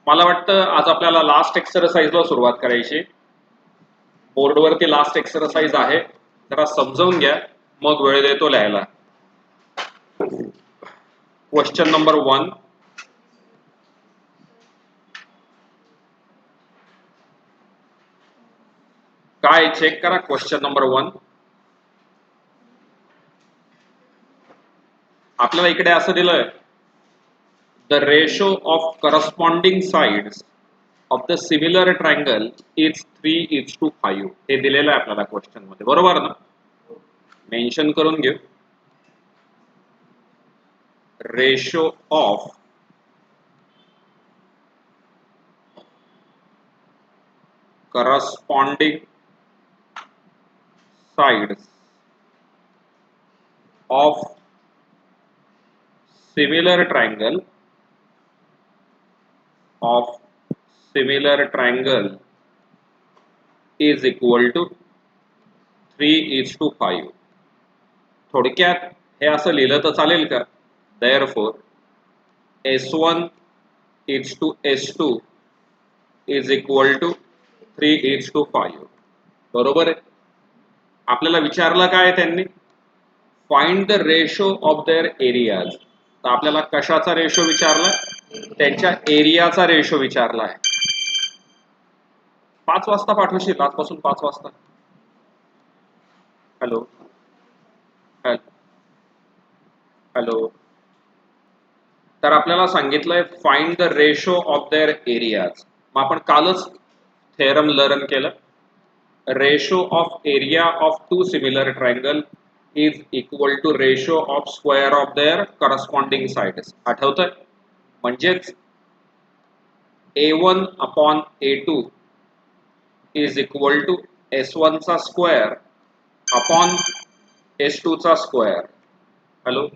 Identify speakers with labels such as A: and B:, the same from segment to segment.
A: मला वाटतं आज आपल्याला लास्ट एक्सरसाइजला सुरुवात करायची. बोर्डवरती लास्ट एक्सरसाइज आहे, जरा समजावून घ्या, मग वेळ देतो लिहायला. Question number 1. काय चेक करा. क्वेश्चन नंबर 1 आपल्याला इकडे असं दिलंय, the ratio of corresponding sides of the similar triangle is 3:5. हे दिलेलं आहे आपल्याला क्वेश्चन मध्ये, बरोबर ना? मेन्शन करून घेऊ. Ratio of corresponding sides of similar triangle is equal to 3:5. थोडक्यात हे असं लिहिलं तर चालेल का? Therefore S1 to S2 is equal to 3:5. बरोबर आहे. आपल्याला विचारलं काय त्यांनी? Find the ratio of their areas. तर आपल्याला कशाचा रेशो विचारला? त्यांच्या एरियाचा रेशो विचारला आहे. 5 वाजता पाठवशील, आजपासून 5 वाजता. Hello hello. तर आपल्याला सांगितलंय find the ratio of their areas. मग आपण कालच थेरम लर्न केलं. Ratio of area of two similar triangle is equal to ratio of square of their corresponding sides. आठवतंय? म्हणजेच A1 upon A2 is equal to S1 चा square upon S2 चा square. Hello.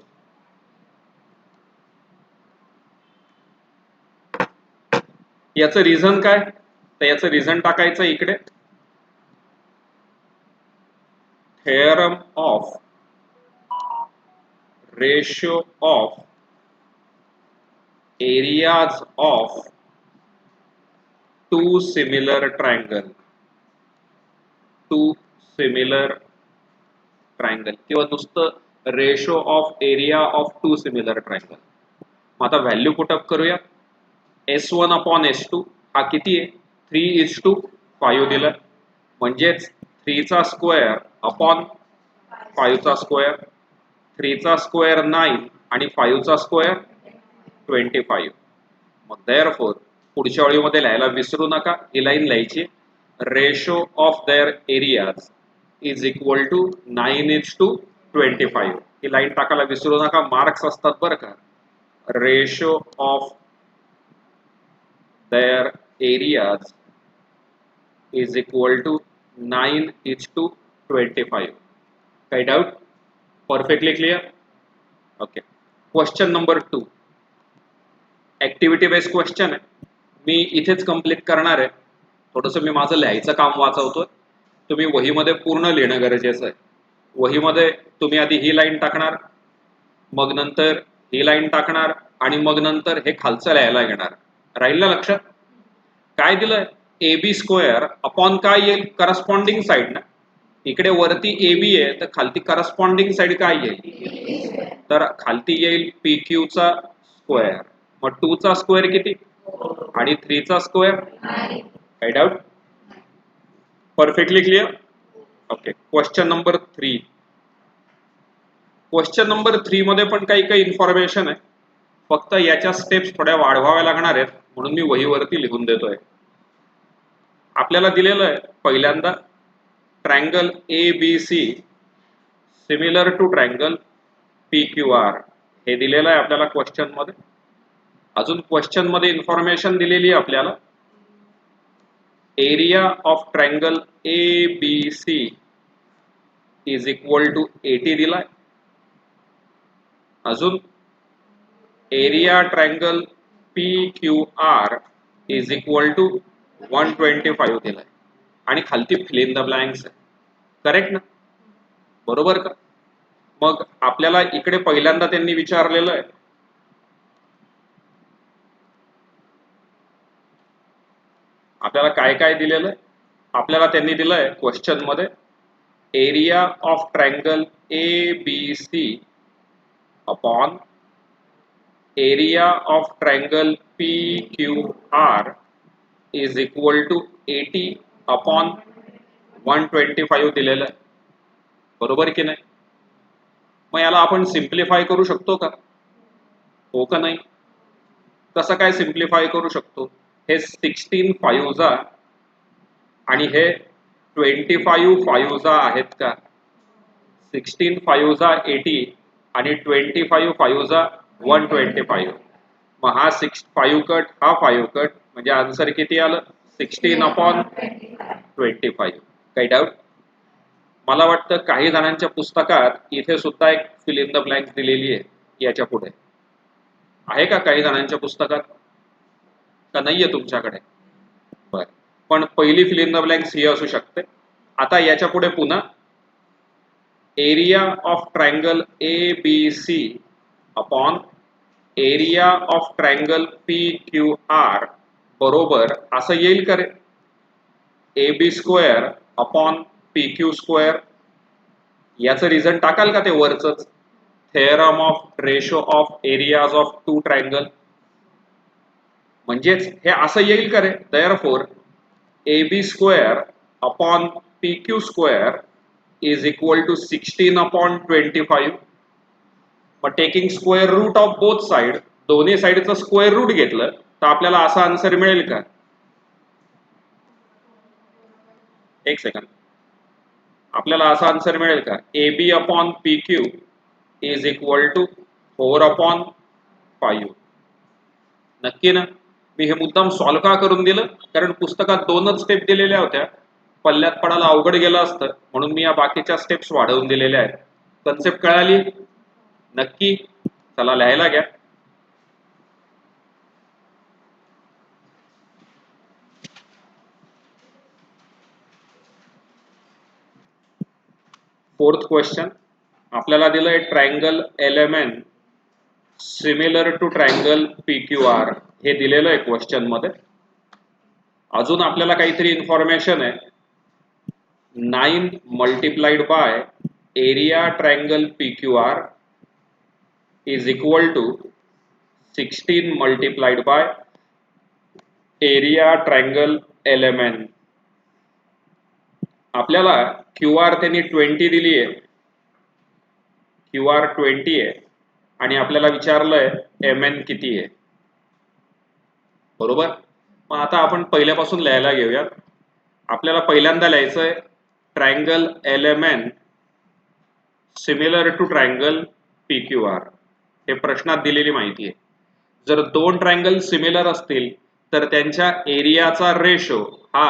A: याचं reason काय? तर याचं reason टाकायचं इकडे. Theorem of ratio of areas of two similar triangle किंवा नुसतं ratio of area of two similar triangle. मग आता व्हॅल्यू पुटअप करूया. S1 अपॉन S2 हा किती आहे? 3:5 दिला. म्हणजेच 3 चा स्क्वेअर अपॉन 5 चा स्क्वेअर. 3 चा स्क्वेअर 9 आणि 5 चा स्क्वेअर 25. मग देअरफॉर पुढच्या ओळीमध्ये लिहायला विसरू नका, ही लाईन लिहायची. Ratio of their areas is equal to 9:25. ही लाईन टाकायला विसरू नका, मार्क्स असतात बरं का. Ratio of their areas is equal to 9:25. काही doubt? Perfectly clear? Okay. Question number 2 activity based question आहे. मी इथेच कंप्लीट करणार आहे. थोडंसं मी माझं लिहायचं काम वाचवतोय. तुम्ही वहीमध्ये पूर्ण लिहिणं गरजेचं आहे. वहीमध्ये तुम्ही आधी ही लाईन टाकणार, मग नंतर ही लाईन टाकणार आणि मग नंतर हे खालचं लिहायला घेणार. राहील ना लक्षात? काय दिलंय? AB स्क्वेअर अपॉन काय येईल? करस्पॉन्डिंग साइड ना. इकडे वरती AB आहे, तर खालती करस्पॉन्डिंग साइड काय येईल? तर खालती येईल PQ चा स्क्वेअर. मग 2 चा स्क्वेअर किती? आणि 3 चा स्क्वेअर. काही doubt? Perfectly clear? Okay. Question number 3. Question number 3 मध्ये पण काही इन्फॉर्मेशन आहे. फक्त याच्या स्टेप्स थोड्या वाढवाव्या लागणार आहेत, म्हणून मी वहीवरती लिहून देतोय. आपल्याला दिलेलं आहे पहिल्यांदा triangle ABC similar to triangle PQR. हे दिलेलं आहे आपल्याला क्वेश्चन मध्ये. अजून क्वेश्चन मध्ये इन्फॉर्मेशन दिलेली आहे आपल्याला. Area of triangle ABC is equal to 80 दिलाय. अजून area triangle PQR is equal to 125 दिलाय. आणि खालती फिल इन द ब्लँक्स आहे. करेक्ट ना? बरोबर का? मग आपल्याला इकडे पहिल्यांदा त्यांनी विचारलेलं आहे आपल्याला काय काय दिलेलं आहे? आपल्याला त्यांनी दिलंय क्वेश्चन मध्ये area of triangle A B C upon area of triangle P Q R is equal to 80 upon 125 दिलेलं आहे. बरोबर की नाही? मग याला आपण सिम्प्लिफाय करू शकतो का? हो का नाही? कसं काय सिम्प्लिफाय करू शकतो? हे 16 फायुजा आणि हे 25 फायुजा आहेत का? 16 फायुजा 80 आणि 25 फायुजा 125. मग हा 5 कट, हा 5 कट, म्हणजे आन्सर किती आलं? 16 अपॉन 25. काही डाऊट? मला वाटतं काही जणांच्या पुस्तकात इथे सुद्धा एक फिल इन द ब्लँक्स दिलेली आहे याच्या पुढे. आहे का काही जणांच्या पुस्तकात? का नाहीये तुमच्याकडे? बर, पण पहिली फिल इन द ब्लँक्स ही असू शकते. आता याच्या पुढे पुन्हा area of triangle A B C upon area of triangle P Q R बरोबर असं येईल का रे? A B square upon P Q square. याचं रिझन टाकाल का ते वरचंच? Theorem of ratio of areas of two triangle. म्हणजेच हे असं येईल का रे? Therefore A B square upon P Q square is equal to 16 upon 25. मग taking square root of both side, दोन्ही साइडचं स्क्वेअर रूट घेतलं तर आपल्याला असा आन्सर मिळेल का? एक सेकंड. आपल्याला असा आन्सर मिळेल का? A B upon P Q is equal to 4 upon 5. नक्की ना? मी हे मुद्दाम सॉल्व्ह का करून दिलं? कारण पुस्तकात 2च स्टेप दिलेल्या होत्या. पल्ल्यात पडायला अवघड गेलं असतं म्हणून मी या बाकीच्या स्टेप्स वाढवून दिलेल्या आहेत. कन्सेप्ट कळाली? नक्की? चला लिहायला घ्या. फोर्थ क्वेश्चन आपल्याला दिलंय triangle LMN similar to triangle PQR. हे दिलेलं आहे क्वेश्चन मध्ये. अजून आपल्याला काहीतरी इन्फॉर्मेशन आहे. 9 multiplied by area triangle PQR is equal to 16 multiplied by area triangle LMN. आपल्याला QR त्यांनी 20 दिली आहे. QR 20 आहे आणि आपल्याला विचारलंय MN किती आहे. बरोबर? मग आता आपण पहिल्यापासून लिहायला घेऊयात. आपल्याला पहिल्यांदा लिहायचंय triangle LMN similar to triangle PQR. हे प्रश्नात दिलेली माहिती आहे. जर दोन ट्रायंगल सिमिलर असतील तर त्यांच्या एरियाचा रेशो हा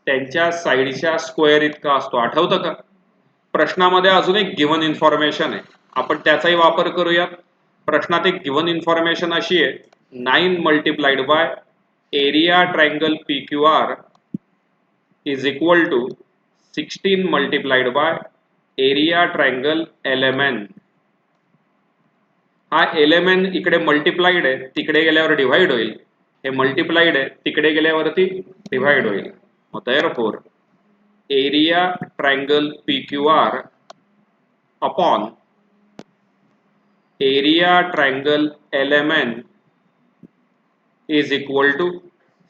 A: त्यांच्या साइडच्या स्क्वेअर इतका असतो. आठवतं का? प्रश्नामध्ये अजून एक गिव्हन इन्फॉर्मेशन आहे, आपण त्याचाही वापर करूयात. प्रश्नात एक गिव्हन इन्फॉर्मेशन अशी आहे 9 multiplied by area triangle PQR is equal to 16 multiplied by area triangle LMN. हा LMN इकडे मल्टिप्लाइड आहे, तिकडे गेल्यावर डिव्हाइड होईल. हे मल्टिप्लाइड आहे, तिकडे गेल्यावरती डिव्हाइड होईल. मग therefore area triangle PQR upon area triangle LMN is equal to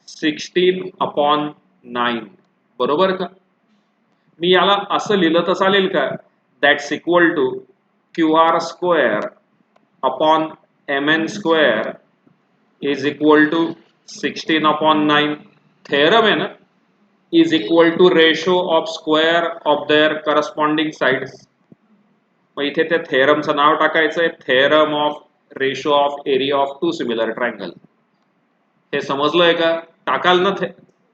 A: 16 upon 9. बरोबर का? मी याला असं लिहिलं तर चालेल का? That's equal to QR square upon MN square is equal to 16 upon 9. Theorem आहे ना? Is equal to ratio of square of their corresponding sides. मग इथे त्या थेरमचं नाव टाकायचंय theorem of ratio of area of two similar triangle. हे समजलंय का? टाकाल ना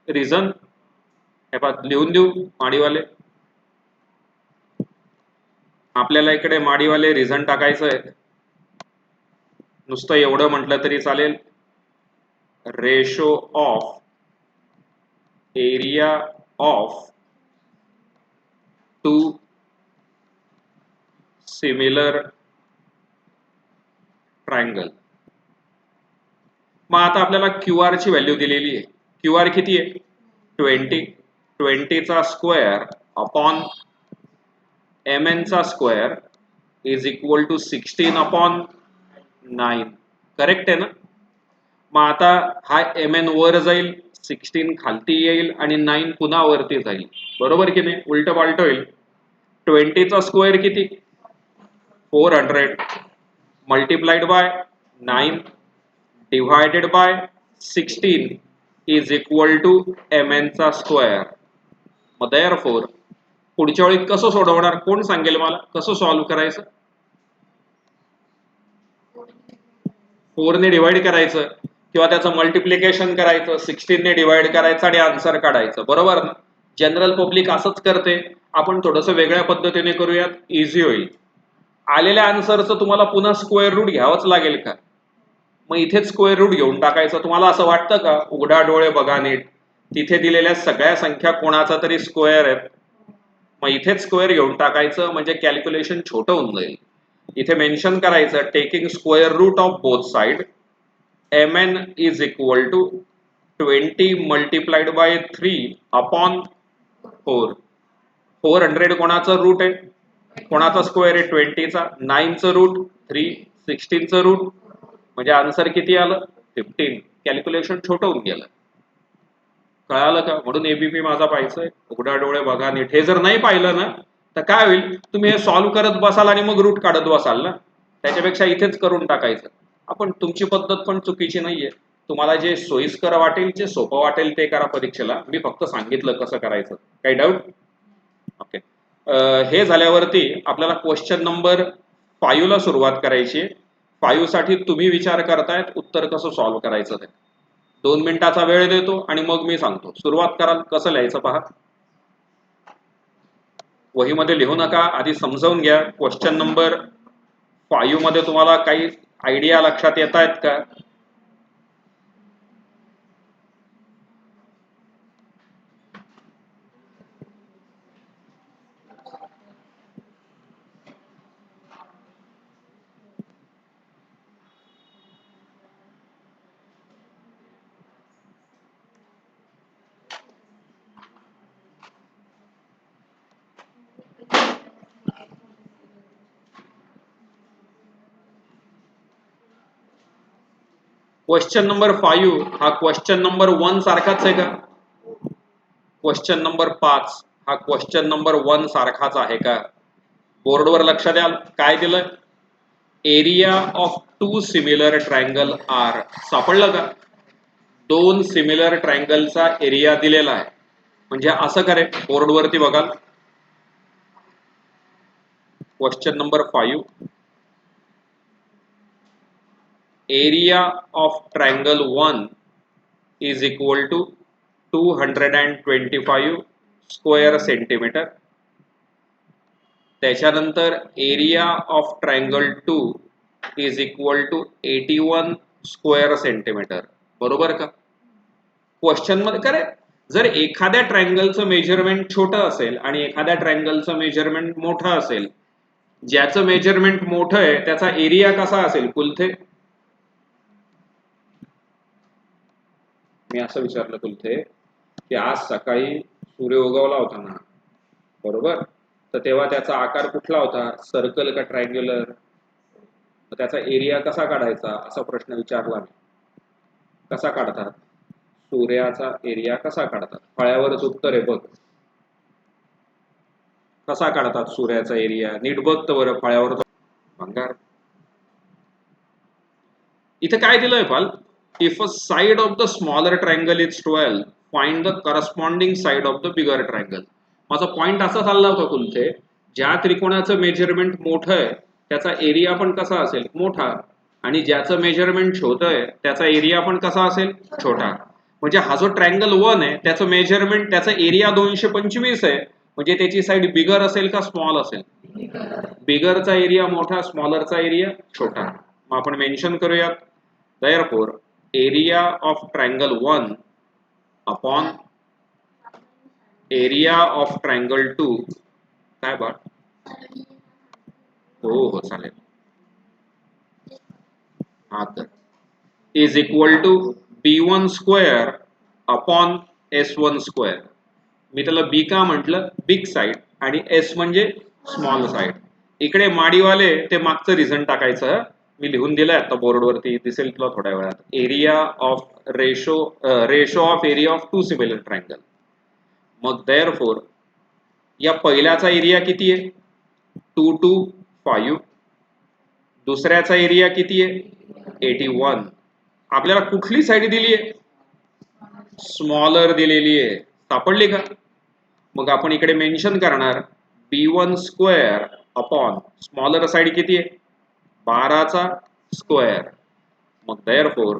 A: रिझन? हे पहा लिहून देऊ माडीवाले. आपल्याला इकडे माडीवाले रिझन टाकायचंय. नुसतं एवढं म्हटलं तरी चालेल. Ratio of area of two similar triangle. मग आता आपल्याला QR ची व्हॅल्यू दिलेली आहे. QR किती आहे? 20चा स्क्वेअर अपॉन mn चा square is equal to 16 upon 9. Correct आहे ना? मग आता हा mn वर जाईल, 16 खालती येईल आणि 9 पुन्हा वरती जाईल. बरोबर की नाही? उलट पालट होईल. 20चा स्क्वेअर किती? 400 multiplied by 9 divided by 16 is equal to mn चा स्क्वेअर. मग देअरफॉर पुढच्या वेळी कसं सोडवणार? कोण सांगेल मला कसं सॉल्व्ह करायचं? 4 ने डिवाइड करायचं किंवा त्याचं मल्टिप्लिकेशन करायचं, 16 ने डिवाइड करायचं आणि आन्सर काढायचं. बरोबर ना? जनरल पब्लिक असंच करते. आपण थोडंसं वेगळ्या पद्धतीने करूयात, इझी होईल. आलेल्या आन्सरचं तुम्हाला पुन्हा स्क्वेअर रूट घ्यावंच लागेल का? मग इथेच स्क्वेअर रूट घेऊन टाकायचं. तुम्हाला असं वाटतं का? उघडा डोळे बघा नीट, तिथे दिलेल्या सगळ्या संख्या कोणाचा तरी स्क्वेअर आहेत. मग इथेच स्क्वेअर घेऊन टाकायचं, म्हणजे कॅल्क्युलेशन छोटं होऊन जाईल. इथे मेन्शन करायचं taking square root of both side mn is equal to 20 multiplied by 3 upon 4. 400 कोणाचं रूट आहे? कोणाचा स्क्वेअर आहे? 20चा. 9चं रूट 3, 16चं रूट, म्हणजे आन्सर किती आलं? 15. कॅल्क्युलेशन छोटं होऊन गेलं. कळालं का? म्हणून एबीपी माझा पाहायचंय, उघडा डोळे बघा नीट. हे जर नाही पाहिलं ना तर काय होईल? तुम्ही हे सॉल्व्ह करत बसाल आणि मग रूट काढत बसाल ना. त्याच्यापेक्षा इथेच करून टाकायचं. आपण तुमची पद्धत पण चुकीची नाहीये. तुम्हाला जे सोयीस्कर वाटेल, जे सोपं वाटेल ते करा परीक्षेला. मी फक्त सांगितलं कसं करायचं. काही डाऊट? ओके. हे झाल्यावरती आपल्याला क्वेश्चन नंबर 5 ला सुरुवात करायची. 5 साठी तुम्ही विचार करतायत उत्तर कसं सॉल्व्ह करायचं ते. 2 मिनिटाचा वेळ देतो आणि मग मी सांगतो. सुरुवात कराल कसं लिहायचं पहा. वहीमध्ये लिहू नका, आधी समजावून घ्या. क्वेश्चन नंबर 5 मध्ये तुम्हाला काही आयडिया लक्षात येत आहेत का? क्वेश्चन नंबर 5 हा क्वेश्चन नंबर 1 सारखाच आहे का? क्वेश्चन नंबर 5 हा क्वेश्चन नंबर 1 सारखाच आहे का? बोर्डवर लक्ष द्या. काय दिलं? Area of 2 similar triangle are. सापडलं का? 2 सिमिलर ट्रायंगलचा एरिया दिलेला आहे. म्हणजे असं करेल, बोर्डवरती बघाल. Question number 5, area of triangle 1 is equal to 225 square centimetre. त्याच्यानंतर area of triangle 2 is equal to 81 square centimetre. बरोबर का? क्वेश्चन मध्ये करे, जर एखाद्या ट्रायंगलचं मेजरमेंट छोटं असेल आणि एखाद्या ट्रायंगलचं मेजरमेंट मोठं असेल, ज्याचं मेजरमेंट मोठं आहे त्याचा एरिया कसा असेल कुलथे? मी असं विचारलं कुलथे की आज सकाळी सूर्य उगवला होता ना, बरोबर? तर तेव्हा त्याचा आकार कुठला होता? सर्कल का ट्रायंग्युलर? त्याचा एरिया कसा काढायचा असा प्रश्न विचारला मी. कसा काढतात? सूर्याचा एरिया कसा काढतात? फळ्यावरच उत्तर आहे बघ. कसा काढतात सूर्याचा एरिया? नीट बघत बरं फळ्यावर. भंगार. इथे काय दिलंय पाल? If a side of the smaller triangle is 12 find the corresponding side of the bigger triangle. माझा पॉइंट असा चालला होता कुलथे, ज्या त्रिकोणाचं मेजरमेंट मोठं आहे त्याचा एरिया पण कसा असेल? मोठा. आणि ज्याचं मेजरमेंट छोटं आहे त्याचा एरिया पण कसा असेल? छोटा. म्हणजे हा जो ट्रायंगल 1 आहे त्याचं मेजरमेंट, त्याचा एरिया 225 आहे, म्हणजे त्याची साइड बिगर असेल का स्मॉल असेल? बिगरचा एरिया मोठा, स्मॉलरचा एरिया छोटा. मग आपण मेन्शन करूयात, therefore area of triangle 1 upon area of triangle 2. काय बा? हो चालेल. हा तर is equal to b1 square upon S1 square. मी त्याला बी का म्हटलं, बिग साईड, आणि एस म्हणजे स्मॉल साईड. इकडे माडीवाले ते मागचं रिझन टाकायचं. मी लिहून दिलंय आता बोर्डवरती, दिसेल तुला थोड्या वेळात. Area of ratio of area of two similar triangle. मग देअरफॉर या पहिल्याचा एरिया किती आहे, 2 to 5. दुसऱ्याचा एरिया किती आहे, 81. आपल्याला कुठली साईड दिली आहे, स्मॉलर दिलेली आहे. सापडली का? मग आपण इकडे मेन्शन करणार B1 square upon smaller side किती आहे, 12चा स्क्वेअर. मग देअरफॉर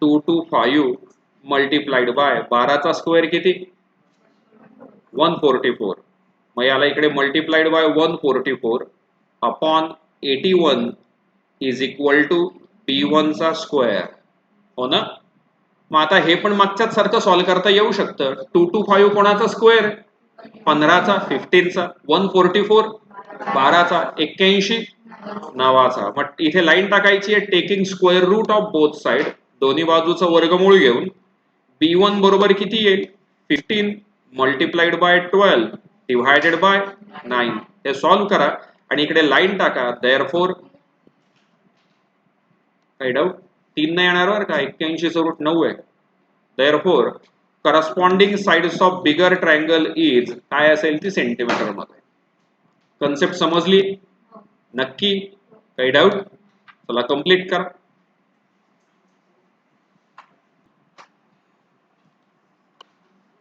A: 2 to 5 मल्टिप्लाइड बाय 12चा स्क्वेअर किती, 144. मग याला इकडे multiplied by 144 upon 81 is equal to B1 चा स्क्वेअर. हो ना? मग आता हे पण मागच्याच सारखं सॉल्व्ह करता येऊ शकतं. 2 to 5 कोणाचा स्क्वेअर, 15चा, 15चा, 144 12चा, 81 9चा. मग इथे लाईन टाकायची आहे, taking square root of both side, दोन्ही बाजूचं वर्गमूळ घेऊन. B1 बरोबर किती येईल, 15 मल्टिप्लाइड बाय 12 डिव्हायडेड बाय 9. हे सॉल्व्ह करा आणि इकडे लाईन टाका. देअरफॉर काही डाऊट, 3 नाही येणार बरं का, 81 रूट 9 आहे. Therefore corresponding sides of bigger triangle is काय असेल ती सेंटीमीटर मध्ये. कन्सेप्ट समजली नक्की? काही डाऊट? चला कंप्लीट करा.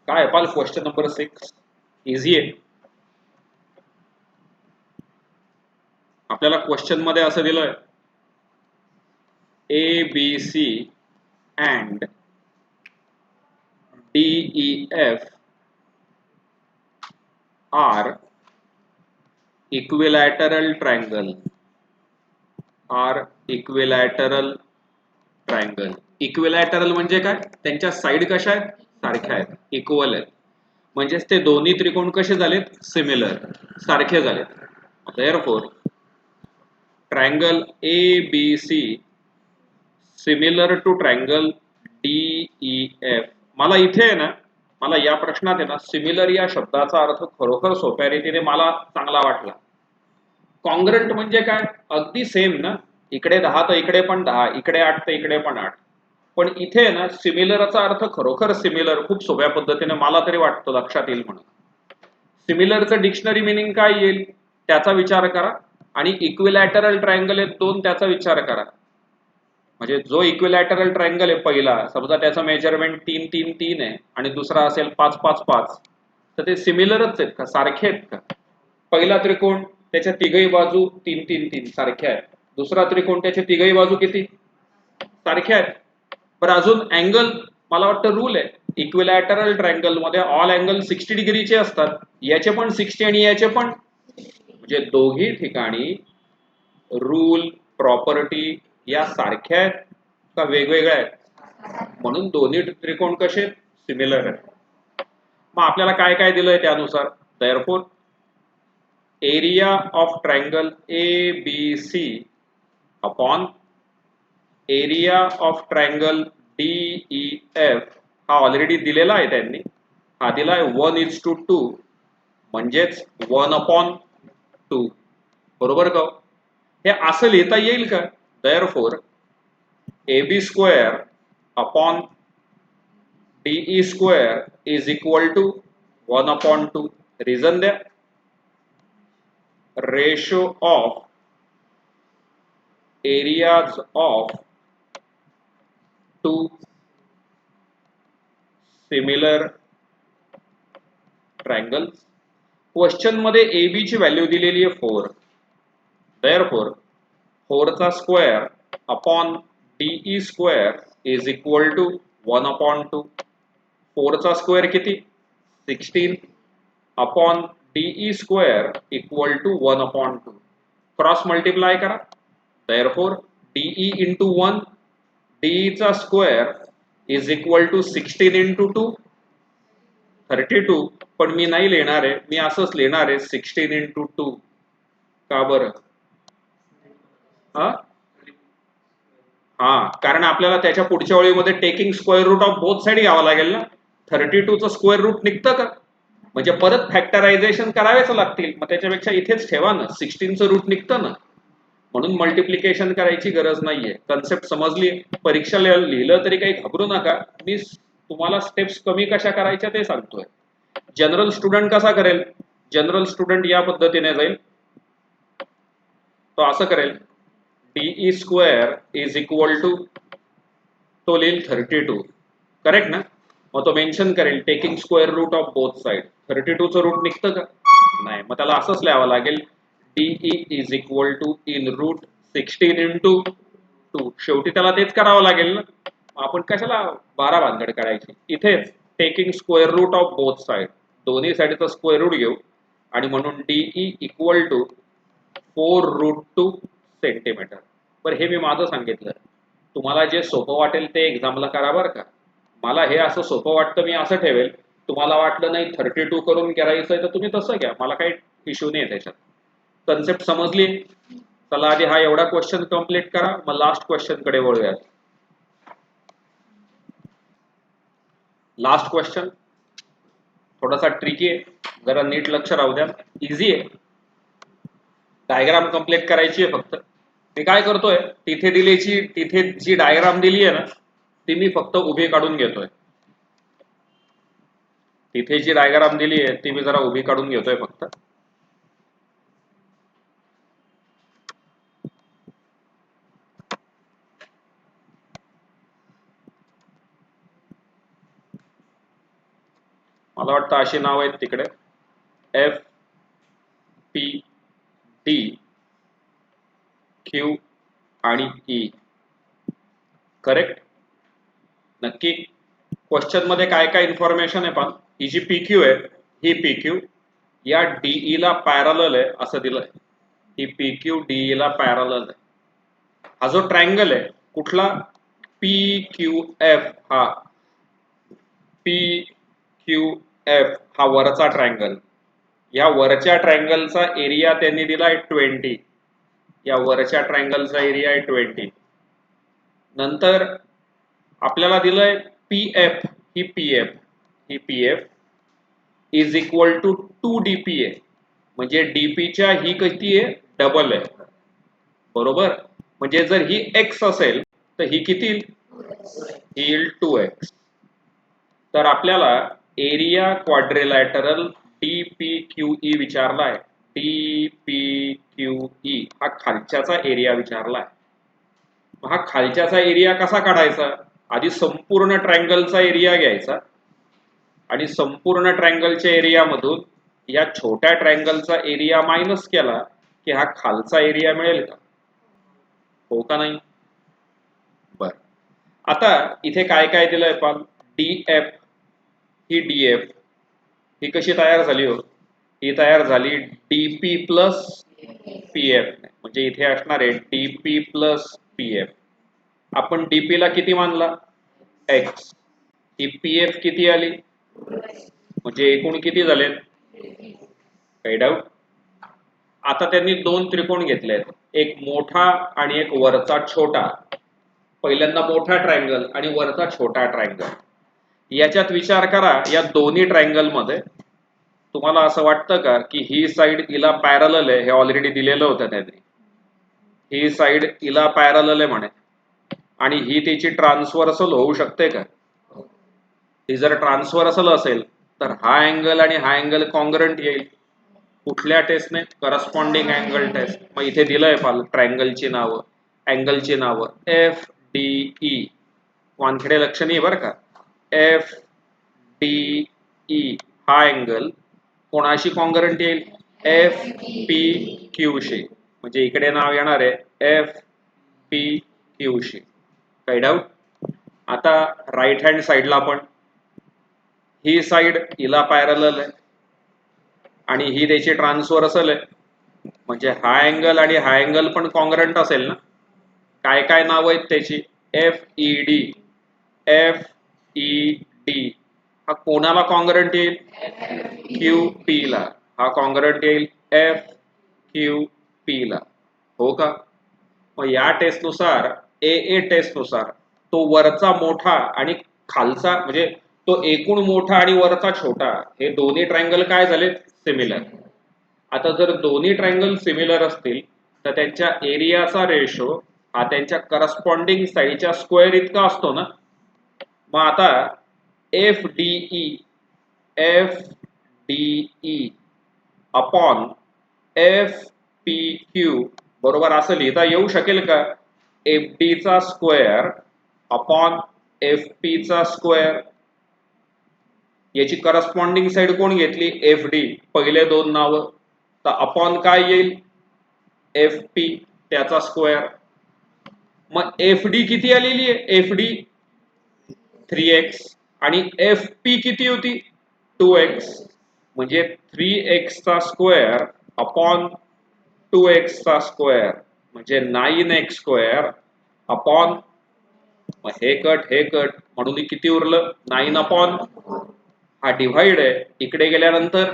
A: काय पाल, क्वेश्चन नंबर 6 इझी आहे. आपल्याला क्वेश्चन मध्ये असं दिलंय, ABC and DEF are equilateral triangle. Equilateral म्हणजे काय, त्यांच्या साइड कशा आहेत, सारख्या आहेत, इक्वल आहेत. म्हणजेच ते दोन्ही त्रिकोण कसे झालेत, सिमिलर, सारखे झालेत. Therefore triangle ABC similar to triangle DEF. मला इथे आहे ना, मला या प्रश्नात आहे ना, सिमिलर या शब्दाचा अर्थ खरोखर सोप्या रीतीने मला चांगला वाटला. कॉन्ग्रंट म्हणजे काय, अगदी सेम ना, इकडे 10 तर इकडे पण 10, इकडे 8 तर इकडे पण 8. पण इथे ना सिमिलरचा अर्थ खरोखर सिमिलर खूप सोप्या पद्धतीने मला तरी वाटतं लक्षात येईल म्हणून. सिमिलरचं डिक्शनरी मिनिंग काय येईल त्याचा विचार करा, आणि इक्विलॅटरल ट्रायंगल आहेत दोन, त्याचा विचार करा. म्हणजे जो इक्विलॅटरल ट्रायंगल आहे पहिला, समजा त्याचं मेजरमेंट 3 3 3 आहे आणि दुसरा असेल 5 5 5, तर ते सिमिलरच आहेत का, सारखे आहेत का? पहिला त्रिकोण त्याच्या तिघही बाजू 3 3 3 सारख्या आहेत, दुसरा त्रिकोण त्याच्या तिघही बाजू किती, सारख्या आहेत. पण अजून अँगल, मला वाटतं रूल आहे इक्विलॅटरल ट्रायंगल मध्ये ऑल अँगल 60 डिग्रीचे असतात. याचे पण 60 आणि याचे पण, म्हणजे दोघी ठिकाणी रूल प्रॉपर्टी या सारख्या आहेत का वेगवेगळ्या आहेत, म्हणून दोन्ही त्रिकोण कसे, सिमिलर आहेत. मग आपल्याला काय काय दिलंय त्यानुसार, therefore area of triangle ABC upon area of triangle DEF हा ऑलरेडी दिलेला आहे त्यांनी, हा दिलाय 1:2, म्हणजेच 1/2. बरोबर का? हे असं लिहिता येईल का, therefore AB square upon DE square is equal to 1/2. Reason द्या, ratio of areas of two similar triangles. Question मध्ये AB ची व्हॅल्यू दिलेली आहे 4. देअरफॉर 4 चा square upon DE square is equal to 1/2. 4 चा स्क्वेअर किती, 16 upon DE square equal to 1/2. Cross multiply करा. Therefore DE into 1, DE चा square is equal to 16 into 2 32. पण मी नाही लिहिणार आहे, मी असंच लिहिणार आहे 16 इंटू 2. का बरं? हा, कारण आपल्याला त्याच्या पुढच्या ओळीमध्ये taking square root of both side घ्यावा लागेल ना. 32चं स्क्वेअर रूट निघतं का? म्हणजे परत फॅक्टरायझेशन करावेच लागतील. मग त्याच्यापेक्षा इथेच ठेवा ना, 16चं रूट निघतं ना. म्हणून मल्टिप्लिकेशन करायची गरज नाहीये. कन्सेप्ट समजली. परीक्षा लिहिलं तरी काही घाबरू नका. मी तुम्हाला स्टेप्स कमी कशा करायच्या ते सांगतोय. जनरल स्टुडंट कसा करेल? जनरल स्टुडंट या पद्धतीने जाईल. तो असं करेल, D E square is equal to, तो लिहिल 32. करेक्ट ना? मग तो मेन्शन करेल taking square root of both side. 32चं रूट निघतं का? नाही. मग त्याला असंच लिहावं लागेल, D E is equal to in root 16 into 2. शेवटी त्याला तेच करावं लागेल ना. आपण कशाला 12 भानगड करायची. इथेच taking square root of both side, दोन्ही साईडचा स्क्वेअर रूट घेऊ आणि म्हणून डीई इक्वल टू 4√2 सेंटीमीटर. बरं, हे मी माझं सांगितलं. तुम्हाला जे सोपं वाटेल ते एक्झामला करा बरं का. मला हे असं सोपं वाटतं, मी असं ठेवेल. तुम्हाला वाटलं नाही 32 करून करायचंय तर तुम्ही तसं घ्या, मला काही इश्यू नाही त्याच्यात. कन्सेप्ट समजली? चला आधी हा एवढा क्वेश्चन कम्प्लीट करा, मग लास्ट क्वेश्चन कडे वळूयात. लास्ट क्वेश्चन थोडासा ट्रिकी आहे, जरा नीट लक्ष राहू द्या. इझी आहे. डायग्राम कम्प्लीट करायची आहे फक्त. मी काय करतोय, तिथे जी डायग्राम दिली आहे ना, ती मी फक्त उभी काढून घेतोय. तिथे जी डायग्राम दिली आहे ती मी जरा उभी काढून घेतोय फक्त. मला वाटतं अशी नाव आहेत तिकडे, एफ पी डी क्यू आणि ई. करेक्ट? नक्की? क्वेश्चन मध्ये काय काय इन्फॉर्मेशन आहे पण, ही जी पी क्यू आहे, ही पी क्यू या डीई ला पॅरलल आहे असं दिलंय. ही पी क्यू डीई ला पॅरलल आहे. हा जो ट्रायंगल आहे कुठला, पी क्यू एफ, हा पी क्यू एफ हा वरचा ट्रायंगल. या वरच्या ट्रायंगलचा एरिया त्यांनी दिलाय 20. या वरच्या ट्रायंगलचा एरिया आहे 20. नंतर आपल्याला दिलंय पी एफ, ही P F is equal to 2 DPA. म्हणजे डीपीच्या ही किती आहे, डबल आहे. बरोबर? म्हणजे जर ही एक्स असेल तर ही किती, ही येईल 2x. तर आपल्याला एरिया क्वाड्रिलॅटरल DPQE विचारलाय. DPQE हा खालच्याचा एरिया विचारलाय. हा खालच्याचा एरिया कसा काढायचा? आधी संपूर्ण ट्रायंगलचा एरिया घ्यायचा आणि संपूर्ण ट्रायंगलच्या एरियामधून या छोट्या ट्रायंगलचा एरिया मायनस केला की हा खालचा एरिया मिळेल का? हो का नाही? बर, आता इथे काय काय दिलंय पण, डीएफ, ही डीएफ ही कशी तयार झाली हो? ही तयार झाली डीपी प्लस पीएफ. म्हणजे इथे असणार आहे डीपी प्लस पीएफ. आपण डीपी ला किती मानला, एक्स. ही पीएफ किती आली, म्हणजे एकूण किती झाले, काही डाऊट? आता त्यांनी दोन त्रिकोण घेतले, एक मोठा आणि एक वरचा छोटा. पहिल्यांदा मोठा ट्रायंगल आणि वरचा छोटा ट्रायंगल. याच्यात विचार करा, या दोन्ही ट्रायंगल मध्ये तुम्हाला असं वाटतं का की ही साइड हिला पॅरलल आहे? हे ऑलरेडी दिलेलं होतं त्यांनी. ही साइड हिला पॅरलल आहे म्हणे आणि ही त्याची ट्रान्सव्हर्सल होऊ शकते का? ही जर ट्रान्सव्हर्सल असेल तर हा अँगल आणि हा अँगल कॉन्ग्रंट येईल. कुठल्या टेस्टने? Corresponding angle taste. मग इथे दिलंय पाल ट्रायंगलची नावं, अँगलची नावं, एफ डी ई. वानखेडे लक्ष नाही बरं का. एफ डी ई हा अँगल कोणाशी कॉन्ग्रंट येईल? एफ पी क्यू शी. म्हणजे इकडे नाव येणार आहे एफ पी क्यू शी. काही डाऊट? आता राईट हँड साइडला पण ही साइड हिला पॅरलल आहे आणि ही त्याची ट्रान्सव्हर्सल आहे. म्हणजे हा अँगल आणि हा अँगल पण कॉन्ग्रंट असेल ना. काय काय नाव आहेत त्याची? F E D. F E D हा कोणाला कॉन्ग्रंट येईल? क्यू पी ला. हा कॉन्ग्रंट येईल एफ क्यू पी ला. हो का? मग या टेस्टनुसार, ए टेस्टनुसार तो वरचा मोठा आणि खालचा, म्हणजे तो एकूण मोठा आणि वरचा छोटा हे दोन्ही ट्रायंगल काय झाले? सिमिलर. आता जर दोन्ही ट्रायंगल सिमिलर असतील तर त्यांच्या एरियाचा रेशो हा त्यांच्या करस्पॉन्डिंग साईडच्या स्क्वेअर इतका असतो ना. मग आता एफ डी अपॉन FPQ बरोबर असं लिहिता येऊ शकेल का? FD चा स्क्वेअर अपॉन FP चा स्क्वेअर. याची करस्पॉन्डिंग साइड कोण घेतली? FD. पहिले दोन नाव. तर अपॉन काय येईल? FP त्याचा स्क्वेअर. मग FD किती आलेली आहे? FD 3x आणि FP किती होती? 2x. म्हणजे 3x चा स्क्वेअर अपॉन 2x चा स्क्वेअर म्हणजे 9x स्क्वेअर अपॉन हे कट म्हणून किती उरलं? 9 अपॉन हा डिव्हाइड आहे इकडे गेल्यानंतर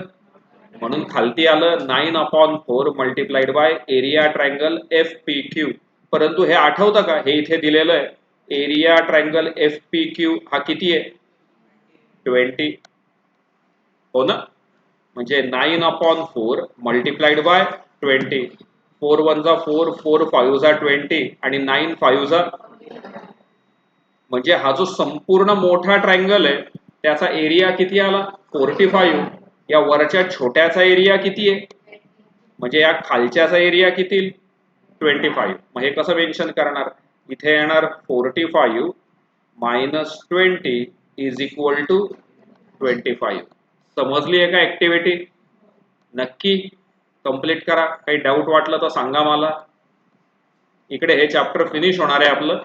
A: म्हणून खालती आलं 9 upon 4 multiplied by area triangle FPQ. परंतु हे आठवतं का? हे इथे दिलेलं आहे. एरिया ट्रायंगल FPQ हा किती आहे? 20. हो ना. म्हणजे 9 अपॉन 4 मल्टिप्लाइड बाय 20. 4 1 जा 4, 4 5 जा 20 आणि 9 5 जा. म्हणजे हा जो संपूर्ण मोठा ट्रायंगल आहे त्याचा एरिया किती आला? 45. या वरच्या छोट्याचा एरिया किती आहे? म्हणजे या खालच्याचा एरिया किती? 25. मग हे कसं मेन्शन करणार? इथे येणार 45 मायनस 20 इज इक्वल टू 25. समजली आहे का ऍक्टिव्हिटी? नक्की कंप्लीट करा. काही डाऊट वाटलं तर सांगा मला. इकडे हे चॅप्टर फिनिश होणार आहे आपलं.